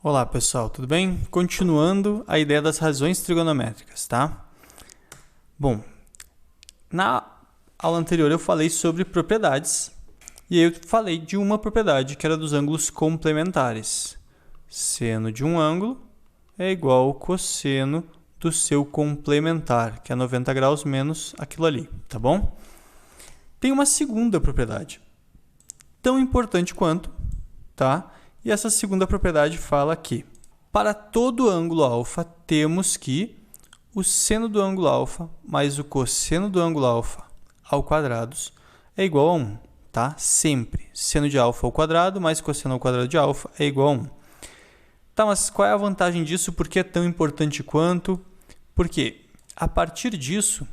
Olá pessoal, tudo bem? Continuando a ideia das razões trigonométricas, tá? Bom, na aula anterior eu falei sobre propriedades e aí eu falei de uma propriedade que era dos ângulos complementares. Seno de um ângulo é igual ao cosseno do seu complementar, que é 90 graus menos aquilo ali, tá bom? Tem uma segunda propriedade, tão importante quanto, tá? E essa segunda propriedade fala que, para todo ângulo alfa, temos que o seno do ângulo alfa mais o cosseno do ângulo alfa ao quadrado é igual a 1, tá? Sempre. Seno de alfa ao quadrado mais cosseno ao quadrado de alfa é igual a 1. Tá, mas qual é a vantagem disso? Por que é tão importante quanto? Porque, a partir disso,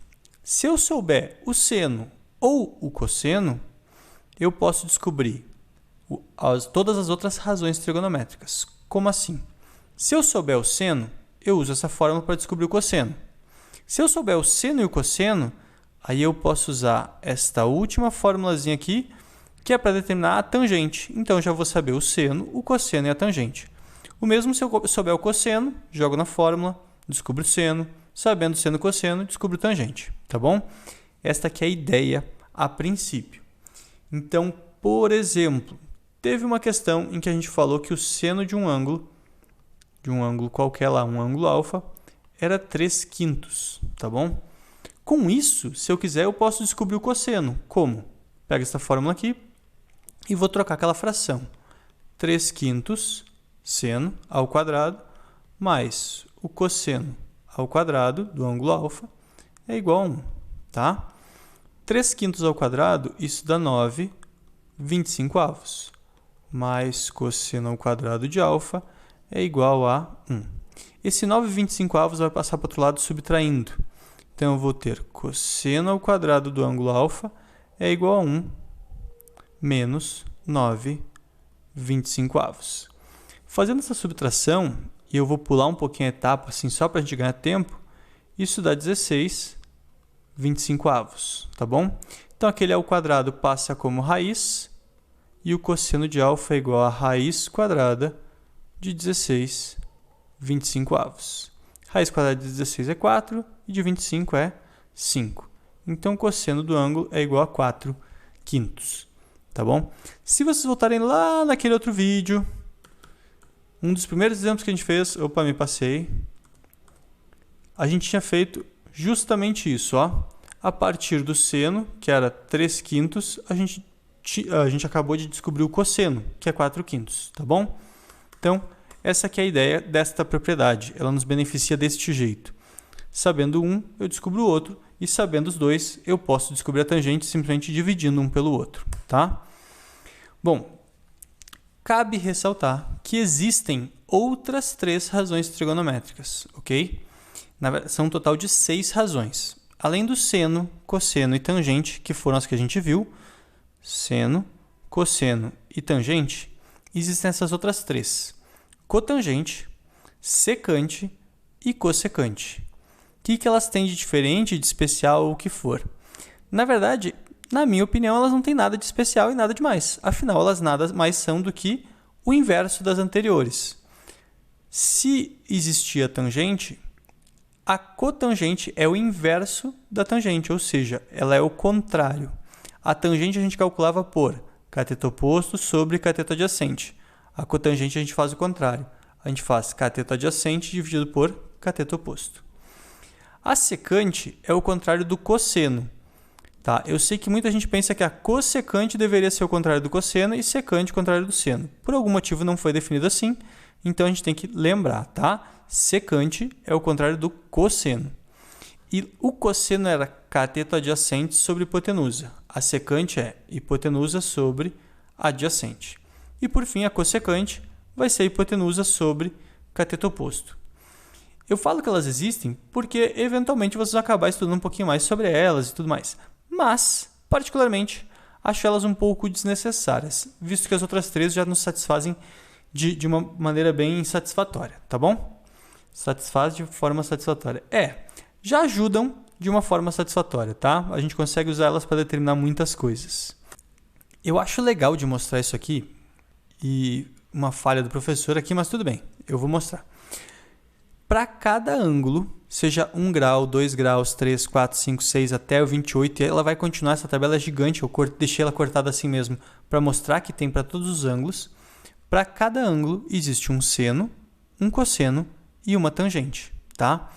se eu souber o seno ou o cosseno, eu posso descobrir todas as outras razões trigonométricas. Como assim? Se eu souber o seno, eu uso essa fórmula para descobrir o cosseno. Se eu souber o seno e o cosseno, aí eu posso usar esta última formulazinha aqui, que é para determinar a tangente. Então, eu já vou saber o seno, o cosseno e a tangente. O mesmo se eu souber o cosseno, jogo na fórmula, descubro o seno. Sabendo o seno e o cosseno, descubro tangente. Tá bom? Esta aqui é a ideia a princípio. Então, por exemplo, teve uma questão em que a gente falou que o seno de um ângulo qualquer lá, um ângulo alfa, era 3/5, tá bom? Com isso, se eu quiser, eu posso descobrir o cosseno. Como? Pego essa fórmula aqui e vou trocar aquela fração. 3/5 seno ao quadrado mais o cosseno ao quadrado do ângulo alfa é igual a 1, tá? 3/5 ao quadrado, isso dá 9/25. Mais cosseno ao quadrado de alfa é igual a 1. Esse 9/25 vai passar para o outro lado subtraindo. Então, eu vou ter cosseno ao quadrado do ângulo alfa é igual a 1 menos 9/25. Fazendo essa subtração, e eu vou pular um pouquinho a etapa, assim, só para a gente ganhar tempo, isso dá 16/25, tá bom? Então, aquele ao quadrado passa como raiz, e o cosseno de alfa é igual a raiz quadrada de 16/25. Raiz quadrada de 16 é 4 e de 25 é 5. Então, o cosseno do ângulo é igual a 4/5. Tá bom? Se vocês voltarem lá naquele outro vídeo, um dos primeiros exemplos que a gente fez, me passei, a gente tinha feito justamente isso, ó. A partir do seno, que era 3/5, a gente acabou de descobrir o cosseno, que é 4/5, tá bom? Então, essa aqui é a ideia desta propriedade. Ela nos beneficia deste jeito. Sabendo um, eu descubro o outro. E sabendo os dois, eu posso descobrir a tangente simplesmente dividindo um pelo outro, tá? Bom, cabe ressaltar que existem outras 3 razões trigonométricas, ok? São um total de 6 razões. Além do seno, cosseno e tangente, que foram as que a gente viu, seno, cosseno e tangente, existem essas outras 3. Cotangente, secante e cossecante. O que elas têm de diferente, de especial ou o que for? Na verdade, na minha opinião, elas não têm nada de especial e nada de mais. Afinal, elas nada mais são do que o inverso das anteriores. Se existia tangente, a cotangente é o inverso da tangente, ou seja, ela é o contrário. A tangente a gente calculava por cateto oposto sobre cateto adjacente. A cotangente a gente faz o contrário. A gente faz cateto adjacente dividido por cateto oposto. A secante é o contrário do cosseno. Tá? Eu sei que muita gente pensa que a cossecante deveria ser o contrário do cosseno e secante o contrário do seno. Por algum motivo não foi definido assim, então a gente tem que lembrar, tá? Secante é o contrário do cosseno. E o cosseno era cateto adjacente sobre hipotenusa. A secante é hipotenusa sobre adjacente. E, por fim, a cossecante vai ser hipotenusa sobre cateto oposto. Eu falo que elas existem porque, eventualmente, vocês vão acabar estudando um pouquinho mais sobre elas e tudo mais. Mas, particularmente, acho elas um pouco desnecessárias, visto que as outras 3 já nos satisfazem de uma maneira bem satisfatória, tá bom? Satisfaz de forma satisfatória. Já ajudam de uma forma satisfatória, tá? A gente consegue usar elas para determinar muitas coisas. Eu acho legal de mostrar isso aqui e uma falha do professor aqui, mas tudo bem, eu vou mostrar. Para cada ângulo, seja 1 grau, 2 graus, 3, 4, 5, 6 até o 28, ela vai continuar, essa tabela é gigante, eu deixei ela cortada assim mesmo, para mostrar que tem para todos os ângulos. Para cada ângulo existe um seno, um cosseno e uma tangente, tá?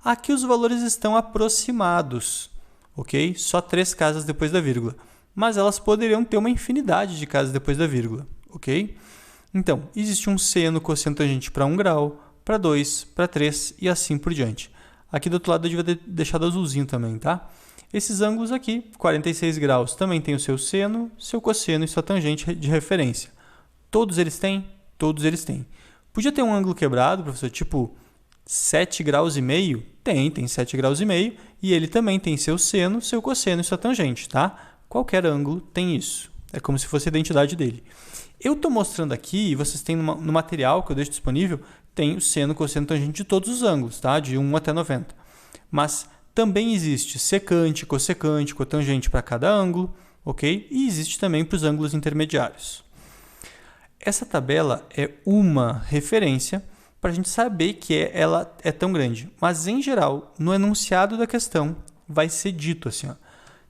Aqui os valores estão aproximados, ok? Só 3 casas depois da vírgula, mas elas poderiam ter uma infinidade de casas depois da vírgula, ok? Então, existe um seno, cosseno, tangente para 1 grau, para 2, para 3 e assim por diante. Aqui do outro lado eu devia ter deixado azulzinho também, tá? Esses ângulos aqui, 46 graus, também tem o seu seno, seu cosseno e sua tangente de referência. Todos eles têm? Todos eles têm. Podia ter um ângulo quebrado, professor, tipo 7 graus e meio? Tem 7 graus e meio e ele também tem seu seno, seu cosseno e sua tangente, tá? Qualquer ângulo tem isso. É como se fosse a identidade dele. Eu estou mostrando aqui, e vocês têm no material que eu deixo disponível, tem o seno, cosseno, tangente de todos os ângulos, tá? De 1 até 90. Mas também existe secante, cossecante, cotangente para cada ângulo, ok? E existe também para os ângulos intermediários. Essa tabela é uma referência para a gente saber que ela é tão grande. Mas, em geral, no enunciado da questão, vai ser dito assim, ó.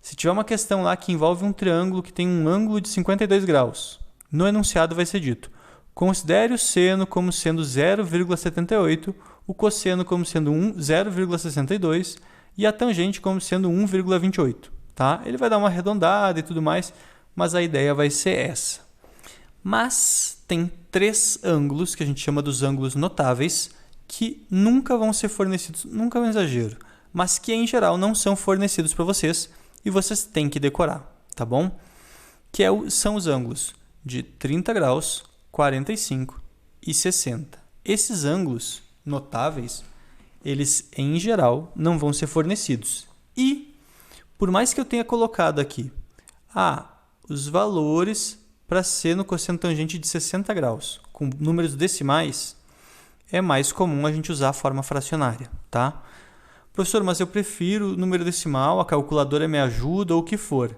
Se tiver uma questão lá que envolve um triângulo que tem um ângulo de 52 graus, no enunciado vai ser dito: considere o seno como sendo 0,78, o cosseno como sendo 0,62 e a tangente como sendo 1,28. Tá? Ele vai dar uma arredondada e tudo mais, mas a ideia vai ser essa. Mas tem 3 ângulos, que a gente chama dos ângulos notáveis, que nunca vão ser fornecidos, nunca é um exagero, mas que em geral não são fornecidos para vocês e vocês têm que decorar, tá bom? Que são os ângulos de 30 graus, 45 e 60. Esses ângulos notáveis, eles em geral não vão ser fornecidos. E, por mais que eu tenha colocado aqui, os valores para seno, cosseno, tangente de 60 graus, com números decimais, é mais comum a gente usar a forma fracionária, tá? Professor, mas eu prefiro o número decimal, a calculadora me ajuda ou o que for.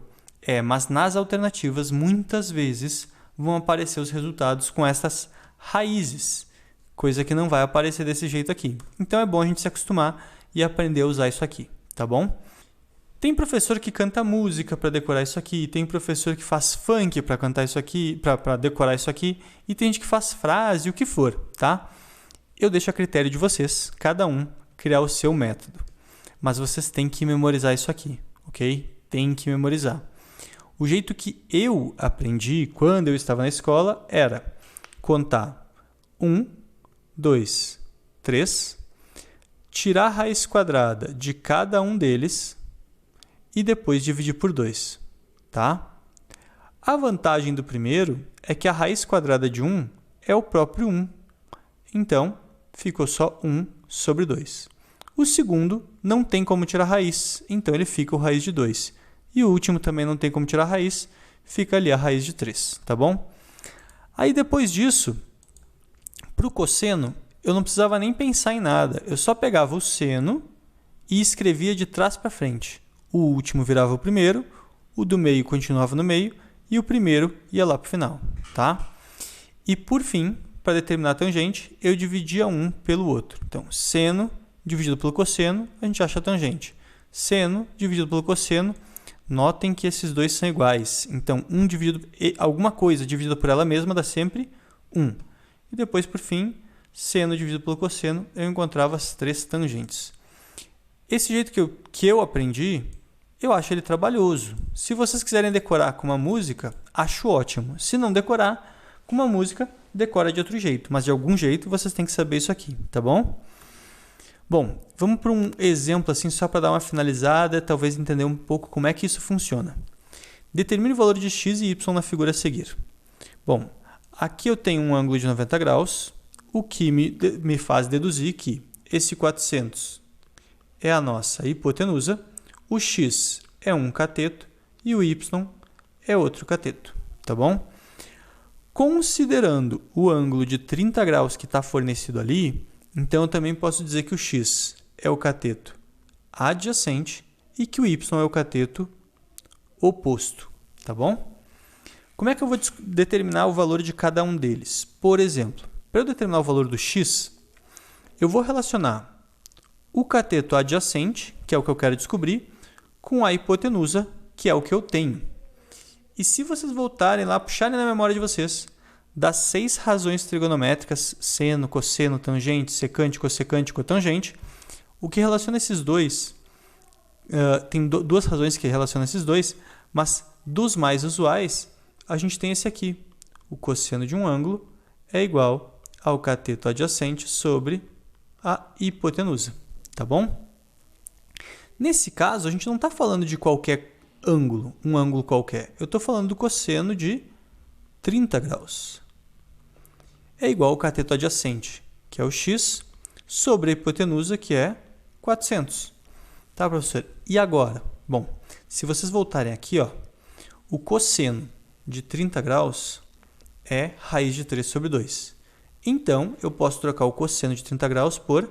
Mas nas alternativas, muitas vezes, vão aparecer os resultados com essas raízes, coisa que não vai aparecer desse jeito aqui. Então é bom a gente se acostumar e aprender a usar isso aqui, tá bom? Tem professor que canta música para decorar isso aqui, tem professor que faz funk para cantar isso aqui, para decorar isso aqui, e tem gente que faz frase, o que for, tá? Eu deixo a critério de vocês, cada um criar o seu método. Mas vocês têm que memorizar isso aqui, ok? Tem que memorizar. O jeito que eu aprendi quando eu estava na escola era contar 1, 2, 3, tirar a raiz quadrada de cada um deles e depois dividir por 2, tá? A vantagem do primeiro é que a raiz quadrada de 1 é o próprio 1. Então, ficou só 1 sobre 2. O segundo não tem como tirar raiz, então ele fica o raiz de 2. E o último também não tem como tirar raiz, fica ali a raiz de 3, tá bom? Aí depois disso, para o cosseno, eu não precisava nem pensar em nada. Eu só pegava o seno e escrevia de trás para frente. O último virava o primeiro, o do meio continuava no meio e o primeiro ia lá para o final, tá? E por fim, para determinar a tangente, eu dividia um pelo outro. Então, seno dividido pelo cosseno, a gente acha a tangente. Seno dividido pelo cosseno, notem que esses dois são iguais. Então, alguma coisa dividida por ela mesma dá sempre 1. E depois, por fim, seno dividido pelo cosseno, eu encontrava as 3 tangentes. Esse jeito que eu aprendi, eu acho ele trabalhoso. Se vocês quiserem decorar com uma música, acho ótimo. Se não decorar com uma música, decora de outro jeito. Mas de algum jeito vocês têm que saber isso aqui, tá bom? Bom, vamos para um exemplo assim só para dar uma finalizada, talvez entender um pouco como é que isso funciona. Determine o valor de x e y na figura a seguir. Bom, aqui eu tenho um ângulo de 90 graus, o que me faz deduzir que esse 400 é a nossa hipotenusa, o x é um cateto e o y é outro cateto, tá bom? Considerando o ângulo de 30 graus que está fornecido ali, então eu também posso dizer que o x é o cateto adjacente e que o y é o cateto oposto, tá bom? Como é que eu vou determinar o valor de cada um deles? Por exemplo, para eu determinar o valor do x, eu vou relacionar o cateto adjacente, que é o que eu quero descobrir, com a hipotenusa, que é o que eu tenho. E se vocês voltarem lá, puxarem na memória de vocês, das 6 razões trigonométricas, seno, cosseno, tangente, secante, cossecante, cotangente, o que relaciona esses dois, tem duas razões que relacionam esses dois, mas dos mais usuais, a gente tem esse aqui. O cosseno de um ângulo é igual ao cateto adjacente sobre a hipotenusa. Tá bom? Nesse caso, a gente não está falando de qualquer ângulo, um ângulo qualquer. Eu estou falando do cosseno de 30 graus. É igual ao cateto adjacente, que é o x, sobre a hipotenusa, que é 400. Tá, professor? E agora? Bom, se vocês voltarem aqui, ó, o cosseno de 30 graus é raiz de 3 sobre 2. Então, eu posso trocar o cosseno de 30 graus por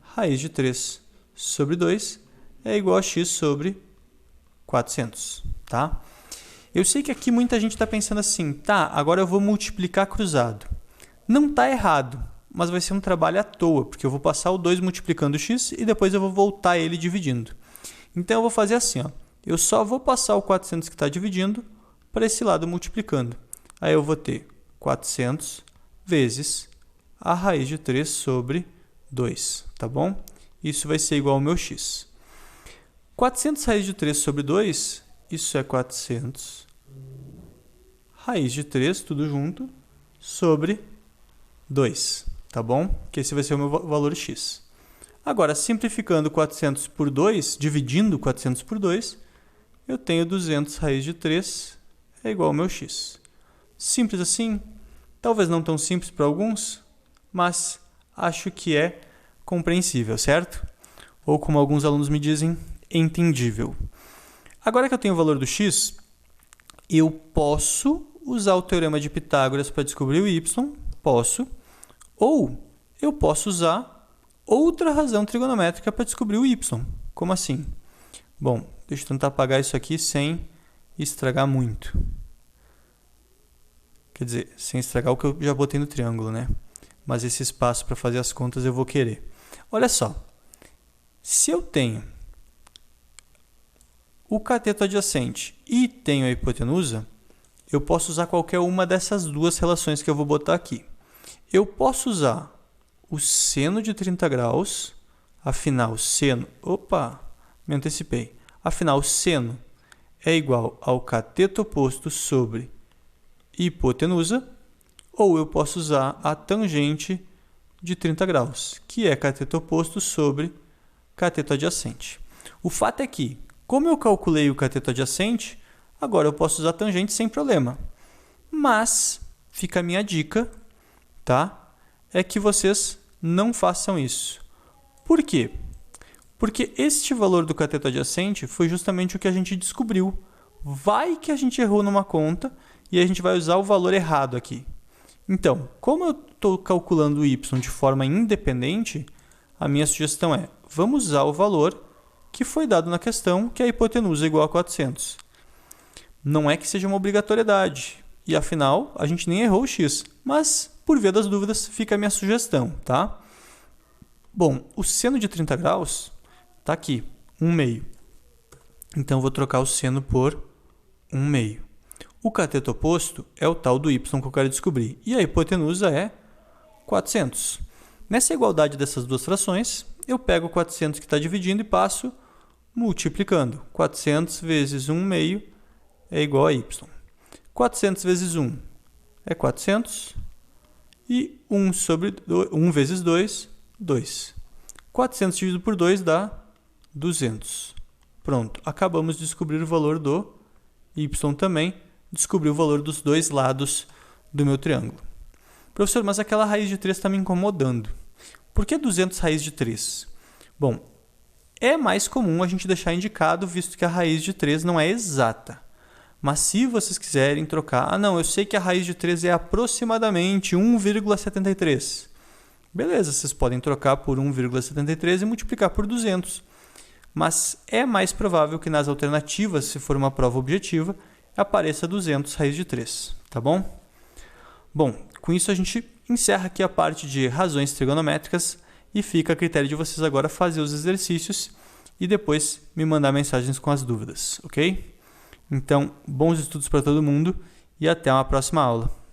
raiz de 3 sobre 2 é igual a x sobre 400, tá? Eu sei que aqui muita gente está pensando assim, tá, agora eu vou multiplicar cruzado. Não está errado, mas vai ser um trabalho à toa, porque eu vou passar o 2 multiplicando o x e depois eu vou voltar ele dividindo. Então, eu vou fazer assim, ó, eu só vou passar o 400 que está dividindo para esse lado multiplicando. Aí eu vou ter 400 vezes a raiz de 3 sobre 2, tá bom? Isso vai ser igual ao meu x. 400 raiz de 3 sobre 2, isso é 400 raiz de 3, tudo junto, sobre 2, tá bom? Que esse vai ser o meu valor x. Agora, simplificando 400 por 2, dividindo 400 por 2, eu tenho 200 raiz de 3 é igual ao meu x. Simples assim? Talvez não tão simples para alguns, mas acho que é compreensível, certo? Ou como alguns alunos me dizem, entendível. Agora que eu tenho o valor do x, eu posso usar o teorema de Pitágoras para descobrir o y, posso, ou eu posso usar outra razão trigonométrica para descobrir o y. Como assim? Bom, deixa eu tentar apagar isso aqui sem estragar muito. Quer dizer, sem estragar o que eu já botei no triângulo, né? Mas esse espaço para fazer as contas eu vou querer. Olha só, se eu tenho o cateto adjacente e tenho a hipotenusa, eu posso usar qualquer uma dessas duas relações que eu vou botar aqui. Eu posso usar o seno de 30 graus, afinal, seno... Opa, me antecipei. Afinal, seno é igual ao cateto oposto sobre hipotenusa, ou eu posso usar a tangente de 30 graus, que é cateto oposto sobre cateto adjacente. O fato é que, como eu calculei o cateto adjacente, agora eu posso usar a tangente sem problema. Mas, fica a minha dica, tá? É que vocês não façam isso. Por quê? Porque este valor do cateto adjacente foi justamente o que a gente descobriu. Vai que a gente errou numa conta e a gente vai usar o valor errado aqui. Então, como eu estou calculando o y de forma independente, a minha sugestão é, vamos usar o valor que foi dado na questão, que é a hipotenusa igual a 400. Não é que seja uma obrigatoriedade, e afinal, a gente nem errou o x, mas, por via das dúvidas, fica a minha sugestão, tá? Bom, o seno de 30 graus está aqui, 1/2. Então, eu vou trocar o seno por 1/2. O cateto oposto é o tal do y que eu quero descobrir. E a hipotenusa é 400. Nessa igualdade dessas duas frações, eu pego o 400 que está dividindo e passo multiplicando. 400 vezes 1/2 é igual a y. 400 vezes 1 é 400. E 1 vezes 2, 2. 400 dividido por 2 dá 200. Pronto, acabamos de descobrir o valor do y também. Descobri o valor dos dois lados do meu triângulo. Professor, mas aquela raiz de 3 está me incomodando. Por que 200 raiz de 3? Bom, é mais comum a gente deixar indicado, visto que a raiz de 3 não é exata. Mas se vocês quiserem trocar... não, eu sei que a raiz de 3 é aproximadamente 1,73. Beleza, vocês podem trocar por 1,73 e multiplicar por 200. Mas é mais provável que nas alternativas, se for uma prova objetiva, apareça 200 raiz de 3, tá bom? Bom, com isso a gente encerra aqui a parte de razões trigonométricas e fica a critério de vocês agora fazer os exercícios e depois me mandar mensagens com as dúvidas, ok? Então, bons estudos para todo mundo e até uma próxima aula.